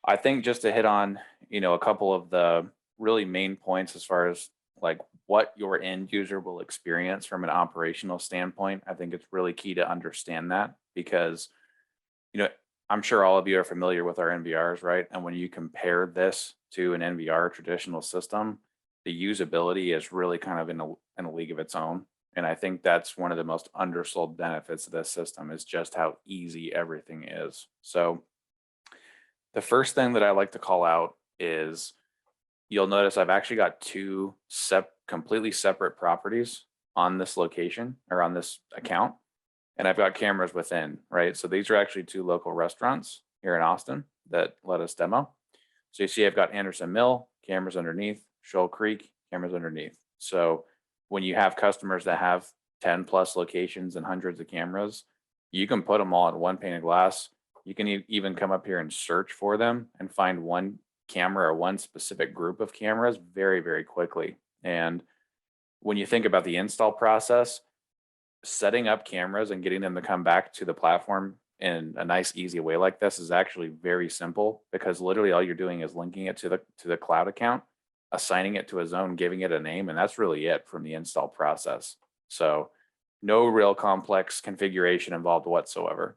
I think just to hit on, a couple of the really main points as far as like what your end user will experience from an operational standpoint, I think it's really key to understand that, because, I'm sure all of you are familiar with our NVRs, right? And when you compare this to an NVR traditional system, the usability is really kind of in a league of its own. And I think that's one of the most undersold benefits of this system, is just how easy everything is. So the first thing that I like to call out is, you'll notice I've actually got 2 completely separate properties on this location or on this account. And I've got cameras within, right? So these are actually 2 local restaurants here in Austin that let us demo. So you see I've got Anderson Mill, cameras underneath, Shoal Creek, cameras underneath. So when you have customers that have 10 plus locations and hundreds of cameras, you can put them all in one pane of glass. You can even come up here and search for them and find one camera or one specific group of cameras very, very quickly. And when you think about the install process, setting up cameras and getting them to come back to the platform in a nice, easy way like this is actually very simple, because literally all you're doing is linking it to the cloud account, assigning it to a zone, giving it a name, and that's really it from the install process. So no real complex configuration involved whatsoever.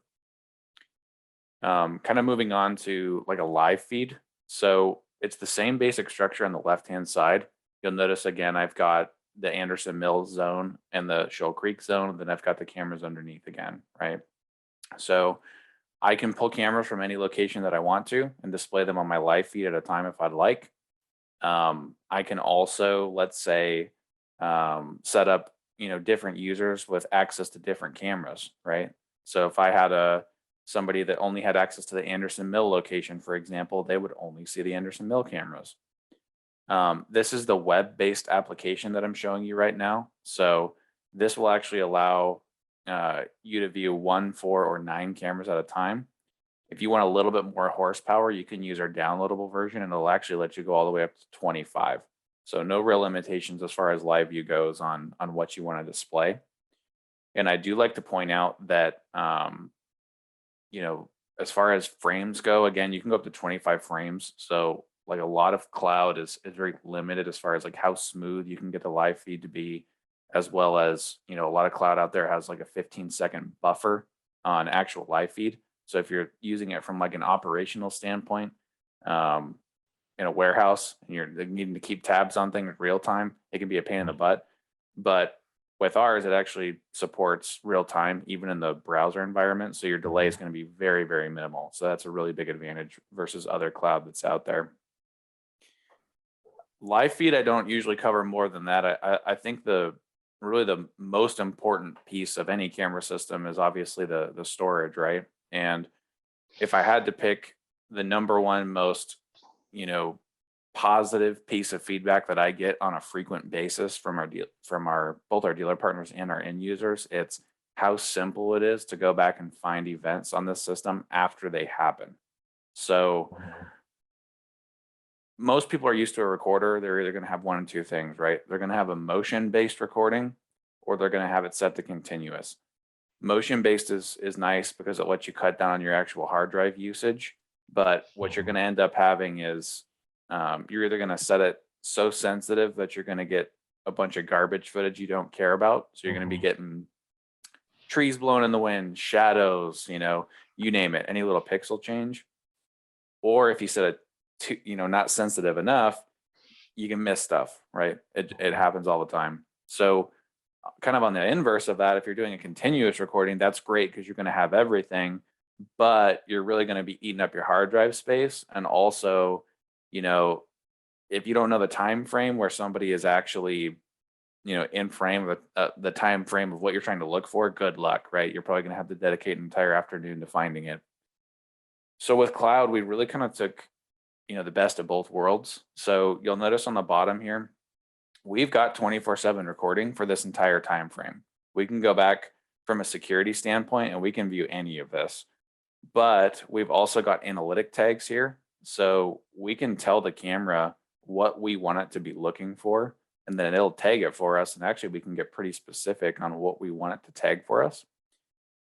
Kind of moving on to like a live feed. So it's the same basic structure on the left-hand side. You'll notice again, I've got the Anderson Mills zone and the Shoal Creek zone, and then I've got the cameras underneath again, right? So I can pull cameras from any location that I want to and display them on my live feed at a time if I'd like. I can also, let's say, set up, different users with access to different cameras, right? So if I had somebody that only had access to the Anderson Mill location, for example, they would only see the Anderson Mill cameras. This is the web-based application that I'm showing you right now. So this will actually allow you to view 1, 4, or 9 cameras at a time. If you want a little bit more horsepower, you can use our downloadable version, and it'll actually let you go all the way up to 25. So no real limitations as far as live view goes on what you want to display. And I do like to point out that, as far as frames go, again, you can go up to 25 frames. So Like a lot of cloud is very limited as far as like how smooth you can get the live feed to be, as well as, a lot of cloud out there has like a 15-second buffer on actual live feed. So if you're using it from like an operational standpoint, in a warehouse and you're needing to keep tabs on things real time, it can be a pain in the butt. But with ours, it actually supports real time, even in the browser environment. So your delay is going to be very, very minimal. So that's a really big advantage versus other cloud that's out there. Live feed, I don't usually cover more than that. I think really the most important piece of any camera system is obviously the storage, right? And if I had to pick the number one most, positive piece of feedback that I get on a frequent basis from both our dealer partners and our end users, it's how simple it is to go back and find events on this system after they happen. So most people are used to a recorder. They're either going to have one of two things, right? They're going to have a motion-based recording, or they're going to have it set to continuous. Motion-based is nice because it lets you cut down on your actual hard drive usage. But what you're going to end up having is you're either going to set it so sensitive that you're going to get a bunch of garbage footage you don't care about. So you're going to be getting trees blowing in the wind, shadows, you name it, any little pixel change. Or if you set it to, not sensitive enough, you can miss stuff, right? It happens all the time. So kind of on the inverse of that, if you're doing a continuous recording, that's great because you're going to have everything, but you're really going to be eating up your hard drive space. And also, if you don't know the time frame where somebody is actually, in frame of the time frame of what you're trying to look for, good luck, right? You're probably going to have to dedicate an entire afternoon to finding it. So with cloud, we really kind of took, the best of both worlds. So you'll notice on the bottom here, we've got 24/7 recording for this entire time frame. We can go back from a security standpoint and we can view any of this. But we've also got analytic tags here. So we can tell the camera what we want it to be looking for, and then it'll tag it for us. And actually we can get pretty specific on what we want it to tag for us.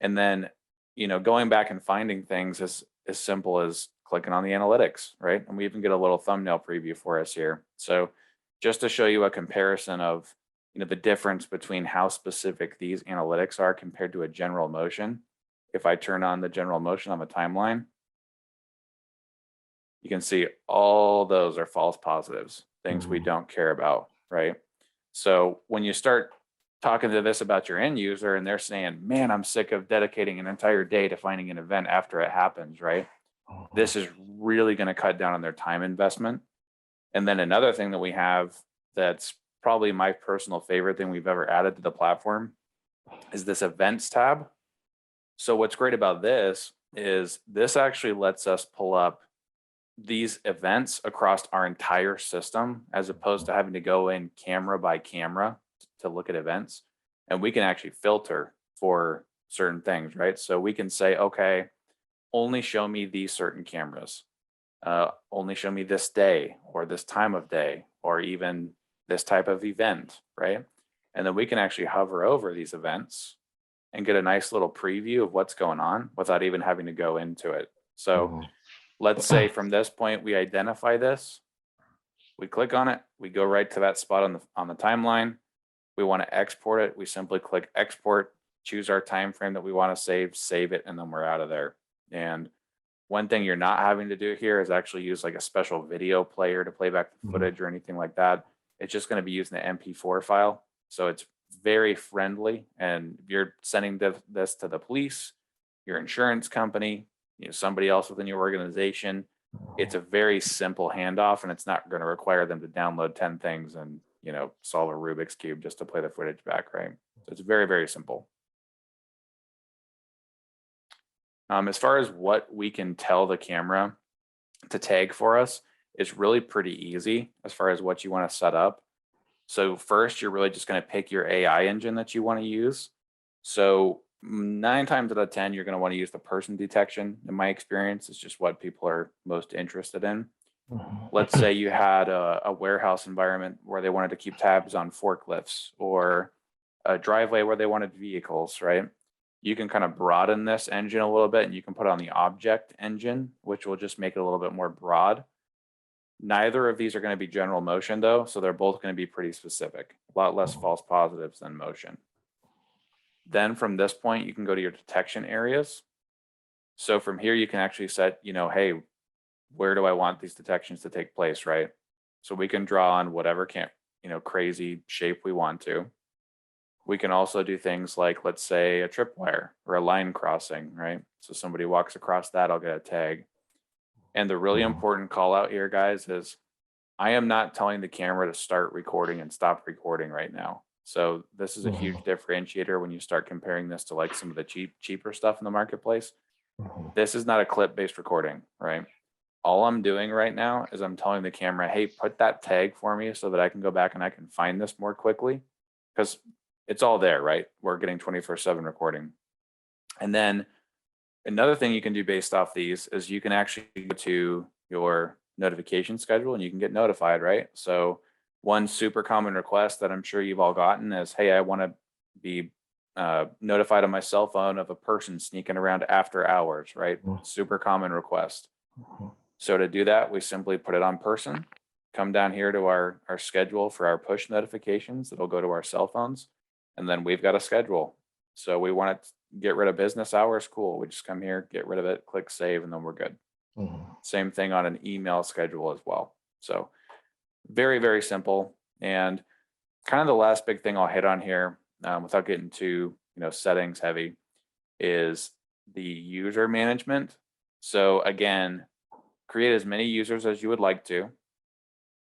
And then, going back and finding things is as simple as clicking on the analytics, right? And we even get a little thumbnail preview for us here. So just to show you a comparison of, the difference between how specific these analytics are compared to a general motion. If I turn on the general motion on the timeline, you can see all those are false positives, things we don't care about, right? So when you start talking to this about your end user and they're saying, man, I'm sick of dedicating an entire day to finding an event after it happens, right? This is really going to cut down on their time investment. And then another thing that we have that's probably my personal favorite thing we've ever added to the platform is this events tab. So what's great about this is this actually lets us pull up these events across our entire system, as opposed to having to go in camera by camera to look at events. And we can actually filter for certain things, right? So we can say, okay, only show me these certain cameras, only show me this day or this time of day, or even this type of event, right? And then we can actually hover over these events and get a nice little preview of what's going on without even having to go into it. So let's say from this point, we identify this, we click on it, we go right to that spot on the timeline. We want to export it. We simply click export, choose our time frame that we want to save it, and then we're out of there. And one thing you're not having to do here is actually use like a special video player to play back the footage or anything like that. It's just going to be using the MP4 file. So it's very friendly. And if you're sending this to the police, your insurance company, somebody else within your organization, it's a very simple handoff, and it's not going to require them to download 10 things and, solve a Rubik's Cube just to play the footage back, right? So it's very, very simple. As far as what we can tell the camera to tag for us, it's really pretty easy as far as what you want to set up. So first, you're really just going to pick your AI engine that you want to use. So 9 times out of 10, you're going to want to use the person detection. In my experience, it's just what people are most interested in. Let's say you had a warehouse environment where they wanted to keep tabs on forklifts, or a driveway where they wanted vehicles, right? You can kind of broaden this engine a little bit, and you can put on the object engine, which will just make it a little bit more broad. Neither of these are going to be general motion though, so they're both going to be pretty specific. A lot less false positives than motion. Then from this point, you can go to your detection areas. So from here, you can actually set, hey, where do I want these detections to take place, right? So we can draw on whatever crazy shape we want to. We can also do things like, let's say, a tripwire or a line crossing, right? So somebody walks across that, I'll get a tag. And the really important call out here, guys, is I am not telling the camera to start recording and stop recording right now. So this is a huge differentiator when you start comparing this to like some of the cheaper stuff in the marketplace. This is not a clip-based recording, right? All I'm doing right now is I'm telling the camera, hey, put that tag for me so that I can go back and I can find this more quickly, because it's all there, right? We're getting 24/7 recording. And then another thing you can do based off these is you can actually go to your notification schedule and you can get notified, right? So one super common request that I'm sure you've all gotten is, hey, I want to be notified on my cell phone of a person sneaking around after hours, right? Super common request. So to do that, we simply put it on person, come down here to our schedule for our push notifications that'll go to our cell phones, and then we've got a schedule. So we want to get rid of business hours, cool. We just come here, get rid of it, click save, and then we're good. Same thing on an email schedule as well. So very, very simple. And kind of the last big thing I'll hit on here, without getting too settings heavy, is the user management. So again, create as many users as you would like to.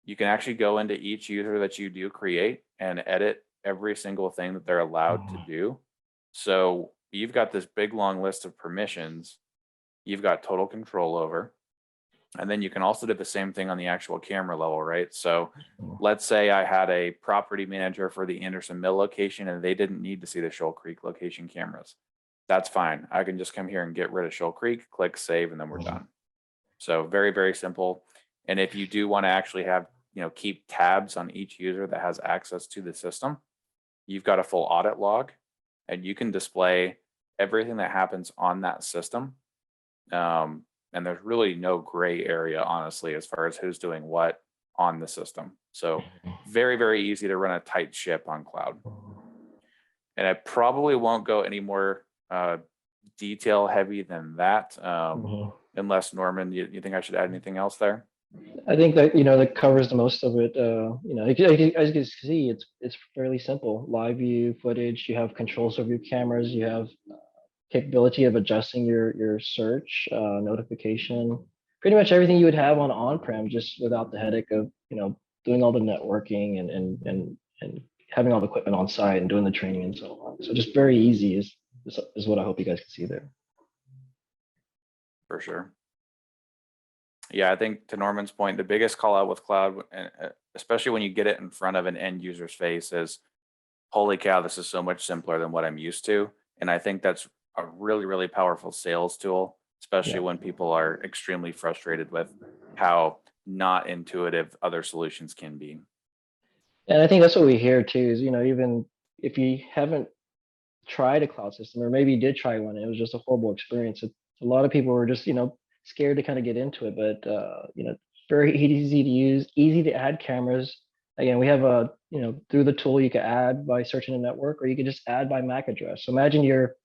You can actually go into each user that you do create and edit every single thing that they're allowed to do. So you've got this big long list of permissions you've got total control over. And then you can also do the same thing on the actual camera level, right? So let's say I had a property manager for the Anderson Mill location and they didn't need to see the Shoal Creek location cameras. That's fine. I can just come here and get rid of Shoal Creek, click save, and then we're done. So very, very simple. And if you do want to actually have, keep tabs on each user that has access to the system, you've got a full audit log and you can display everything that happens on that system. And there's really no gray area, honestly, as far as who's doing what on the system. So very, very easy to run a tight ship on cloud. And I probably won't go any more detail heavy than that, unless Norman, you think I should add anything else there? I think that that covers the most of it. As you can see, it's fairly simple. Live view footage. You have controls over your cameras. You have capability of adjusting your search notification. Pretty much everything you would have on-prem, just without the headache of doing all the networking and having all the equipment on site and doing the training and so on. So just very easy is what I hope you guys can see there. For sure. Yeah, I think to Norman's point, the biggest call out with cloud, and especially when you get it in front of an end user's face, is, holy cow, this is so much simpler than what I'm used to. And I think that's a really, really powerful sales tool, especially when people are extremely frustrated with how not intuitive other solutions can be. And I think that's what we hear too, is even if you haven't tried a cloud system, or maybe you did try one, and it was just a horrible experience. A lot of people were just scared to kind of get into it, but very easy to use, easy to add cameras. Again, we have through the tool you can add by searching a network, or you can just add by MAC address. So imagine you're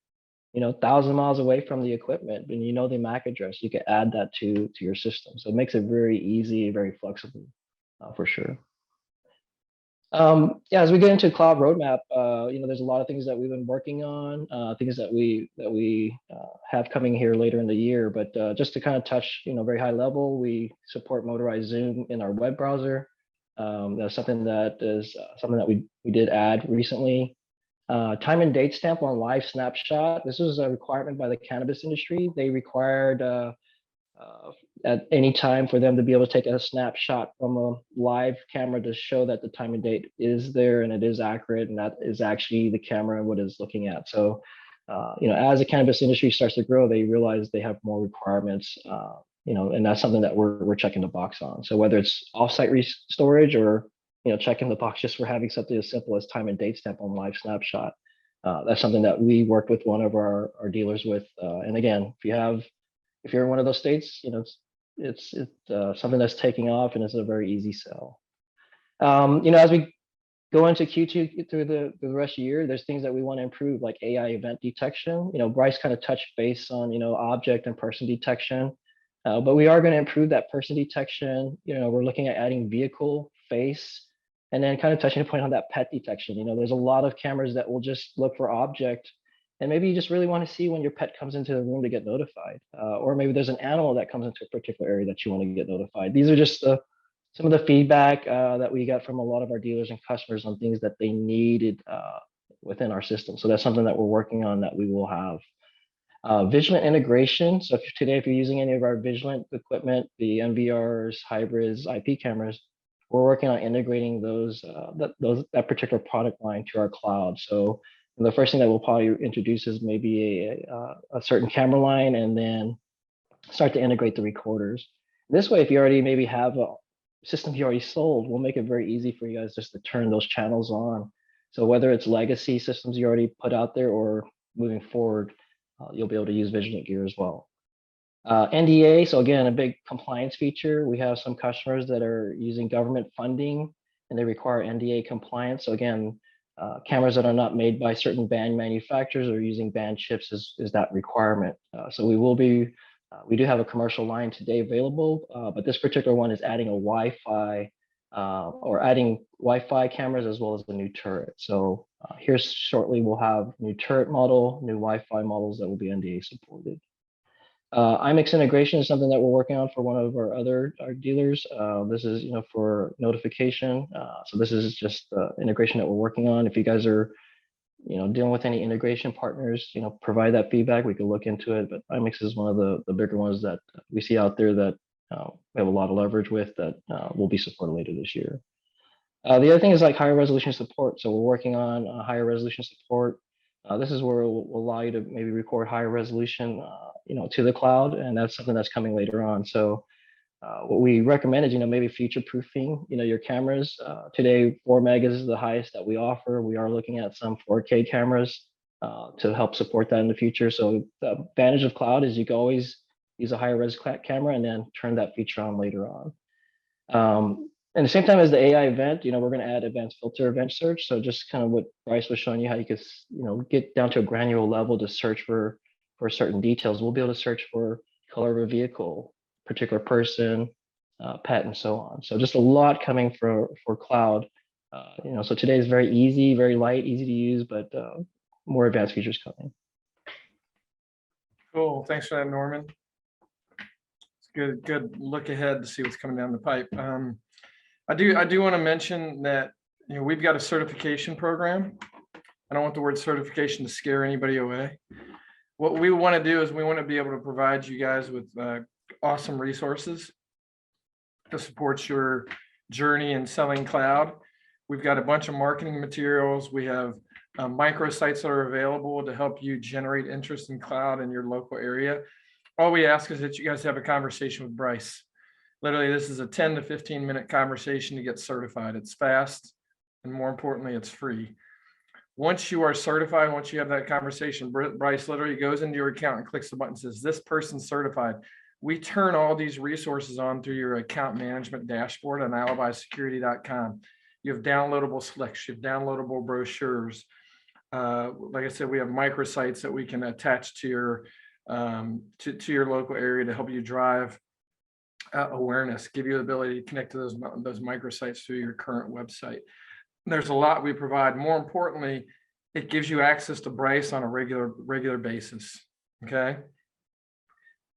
1,000 miles away from the equipment and the MAC address, you can add that to your system. So it makes it very easy, very flexible, for sure. As we get into cloud roadmap, there's a lot of things that we've been working on, things that we have coming here later in the year. But just to kind of touch, very high level, we support motorized zoom in our web browser. That's something that we did add recently. Time and date stamp on live snapshot. This was a requirement by the cannabis industry. They required at any time for them to be able to take a snapshot from a live camera to show that the time and date is there and it is accurate, and that is actually the camera and what it's looking at. So, as the cannabis industry starts to grow, they realize they have more requirements, and that's something that we're checking the box on. So whether it's offsite storage or checking the box just for having something as simple as time and date stamp on live snapshot, that's something that we worked with one of our dealers with. And again, if you're in one of those states, it's something that's taking off, and it's a very easy sell. As we go into Q2 through the rest of the year, there's things that we want to improve, like AI event detection. Bryce kind of touched base on object and person detection, but we are going to improve that person detection. We're looking at adding vehicle, face, and then kind of touching a point on that pet detection. There's a lot of cameras that will just look for object, and maybe you just really want to see when your pet comes into the room to get notified, or maybe there's an animal that comes into a particular area that you want to get notified. These are just some of the feedback that we got from a lot of our dealers and customers on things that they needed within our system. So that's something that we're working on that we will have. Vigilant integration. So if you're using any of our Vigilant equipment, the NVRs, hybrids, IP cameras, we're working on integrating that particular product line to our cloud. So the first thing that we'll probably introduce is maybe a certain camera line, and then start to integrate the recorders. This way, if you already maybe have a system you already sold, we'll make it very easy for you guys just to turn those channels on. So whether it's legacy systems you already put out there, or moving forward, you'll be able to use Vigilant gear as well. NDA, so again, a big compliance feature. We have some customers that are using government funding, and they require NDA compliance. So again, cameras that are not made by certain banned manufacturers or using banned chips is that requirement. So we do have a commercial line today available, but this particular one is adding a Wi-Fi or adding Wi-Fi cameras as well as the new turret. So here shortly we'll have new turret model, new Wi-Fi models that will be NDA supported. IMIX integration is something that we're working on for one of our dealers. This is for notification. So this is just integration that we're working on. If you guys are dealing with any integration partners, provide that feedback. We can look into it. But IMIX is one of the bigger ones that we see out there that we have a lot of leverage with, that will be supported later this year. The other thing is like higher resolution support. So we're working on higher resolution support. This is where we'll allow you to maybe record higher resolution, to the cloud, and that's something that's coming later on. So what we recommend is, maybe future proofing, your cameras. Today, 4 megas is the highest that we offer. We are looking at some 4K cameras to help support that in the future. So the advantage of cloud is you can always use a higher res camera and then turn that feature on later on. And the same time as the AI event, we're going to add advanced filter event search. So just kind of what Bryce was showing you, how you could, get down to a granular level to search for certain details. We'll be able to search for color of a vehicle, particular person, pet, and so on. So just a lot coming for cloud. So today is very easy, very light, easy to use, but more advanced features coming. Cool. Thanks for that, Norman. It's good look ahead to see what's coming down the pipe. I do want to mention that we've got a certification program. I don't want the word certification to scare anybody away. What we want to do is we want to be able to provide you guys with awesome resources to support your journey in selling cloud. We've got a bunch of marketing materials. We have microsites that are available to help you generate interest in cloud in your local area. All we ask is that you guys have a conversation with Bryce. Literally, this is a 10 to 15 minute conversation to get certified. It's fast, and more importantly, it's free. Once you are certified, once you have that conversation, Bryce literally goes into your account and clicks the button and says, this person's certified. We turn all these resources on through your account management dashboard on alibisecurity.com. You have downloadable slicks, you have downloadable brochures. Like I said, we have microsites that we can attach to your local area to help you drive awareness, give you the ability to connect to those microsites through your current website. There's a lot we provide. More importantly, it gives you access to Bryce on a regular basis. Okay.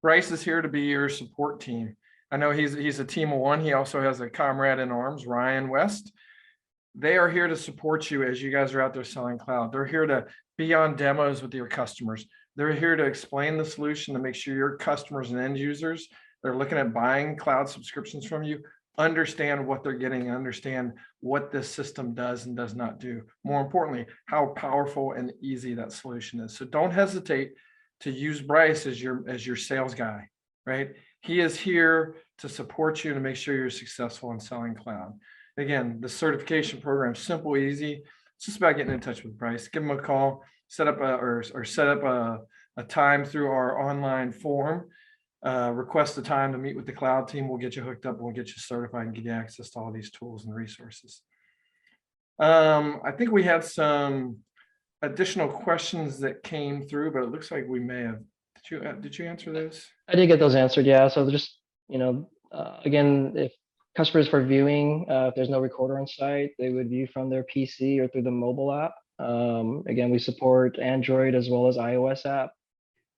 Bryce is here to be your support team. I know he's a team of one. He also has a comrade in arms, Ryan West. They are here to support you as you guys are out there selling cloud. They're here to be on demos with your customers. They're here to explain the solution to make sure your customers and end users, they're looking at buying cloud subscriptions from you, understand what they're getting, understand what this system does and does not do. More importantly, how powerful and easy that solution is. So don't hesitate to use Bryce as your sales guy, right? He is here to support you to make sure you're successful in selling cloud. Again, the certification program is simple, easy. It's just about getting in touch with Bryce. Give him a call, set up a time through our online form. request a time to meet with the cloud team. We'll get you hooked up and we'll get you certified and give you access to all these tools and resources. I think we had some additional questions that came through, but it looks like we may have. Did you answer those? I did get those answered. Yeah. So just, again, if customers for viewing, if there's no recorder on site, they would view from their PC or through the mobile app. Again, we support Android as well as iOS app.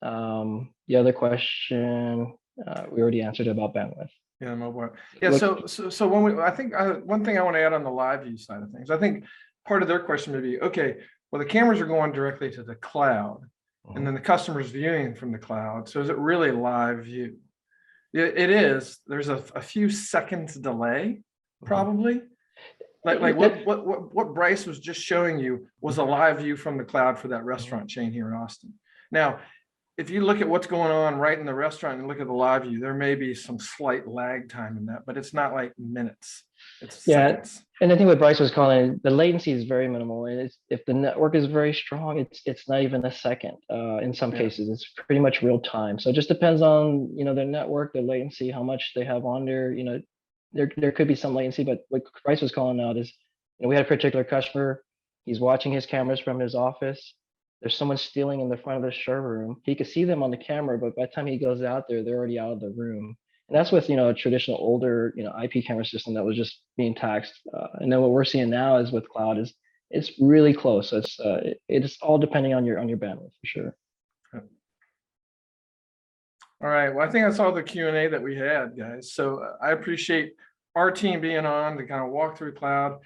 The other question, we already answered about bandwidth. Yeah, mobile. Yeah. So when we, I think one thing I want to add on the live view side of things, I think part of their question may be, okay, well, the cameras are going directly to the cloud, and then the customer's viewing from the cloud. So is it really live view? It is. There's a few seconds delay, probably. Like what Bryce was just showing you was a live view from the cloud for that restaurant chain here in Austin. Now, if you look at what's going on right in the restaurant and look at the live view, there may be some slight lag time in that, but it's not like minutes. It's seconds. And I think what Bryce was calling, the latency is very minimal. And if the network is very strong, it's not even a second. In some cases, it's pretty much real time. So it just depends on, their network, the latency, how much they have on there. There could be some latency, but what Bryce was calling out is, we had a particular customer. He's watching his cameras from his office. There's someone stealing in the front of the server room. He could see them on the camera, but by the time he goes out there, they're already out of the room. And that's with, a traditional older, IP camera system that was just being taxed. And then what we're seeing now is with cloud is it's really close. So it's all depending on your bandwidth for sure. All right. Well, I think that's all the Q&A that we had, guys. So I appreciate our team being on to kind of walk through cloud.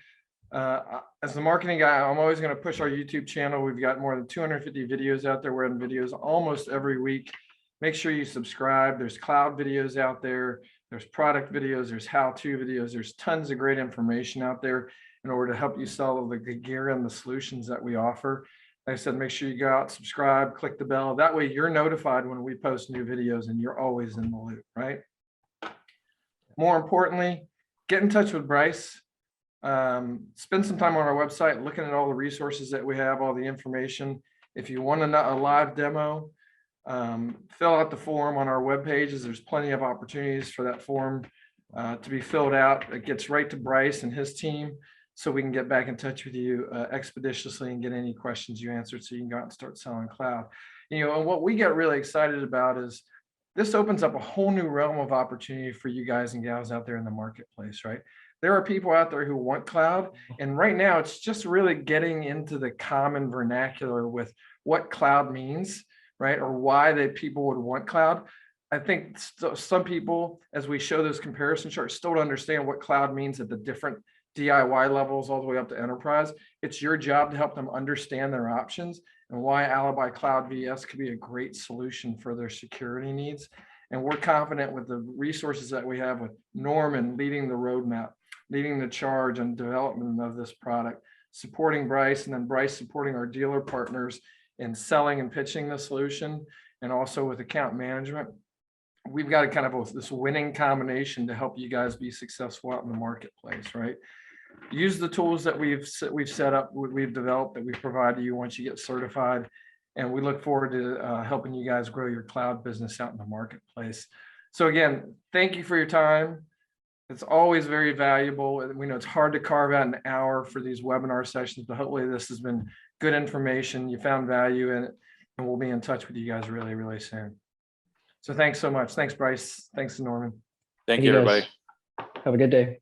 As the marketing guy, I'm always going to push our YouTube channel. We've got more than 250 videos out there. We're in videos almost every week. Make sure you subscribe. There's cloud videos out there. There's product videos. There's how-to videos. There's tons of great information out there in order to help you sell the gear and the solutions that we offer. Like I said, make sure you go out, subscribe, click the bell. That way you're notified when we post new videos and you're always in the loop, right? More importantly, get in touch with Bryce. Spend some time on our website looking at all the resources that we have, all the information. If you want a live demo, fill out the form on our web pages. There's plenty of opportunities for that form to be filled out. It gets right to Bryce and his team, so we can get back in touch with you expeditiously and get any questions you answered, so you can go out and start selling cloud. And what we get really excited about is this opens up a whole new realm of opportunity for you guys and gals out there in the marketplace, right? There are people out there who want cloud, and right now it's just really getting into the common vernacular with what cloud means, right? Or why people would want cloud. I think some people, as we show those comparison charts, still don't understand what cloud means at the different DIY levels all the way up to enterprise. It's your job to help them understand their options and why Alibi Cloud VS could be a great solution for their security needs. And we're confident with the resources that we have, with Norman leading the roadmap, leading the charge on development of this product, supporting Bryce, and then Bryce supporting our dealer partners in selling and pitching the solution, and also with account management. We've got a kind of this winning combination to help you guys be successful out in the marketplace, right? Use the tools that we've set up, we've developed, that we provide to you once you get certified. And we look forward to helping you guys grow your cloud business out in the marketplace. So again, thank you for your time. It's always very valuable. We know it's hard to carve out an hour for these webinar sessions, but hopefully this has been good information. You found value in it, and we'll be in touch with you guys really, really soon. So thanks so much. Thanks, Bryce. Thanks, Norman. Thank you, everybody. Have a good day.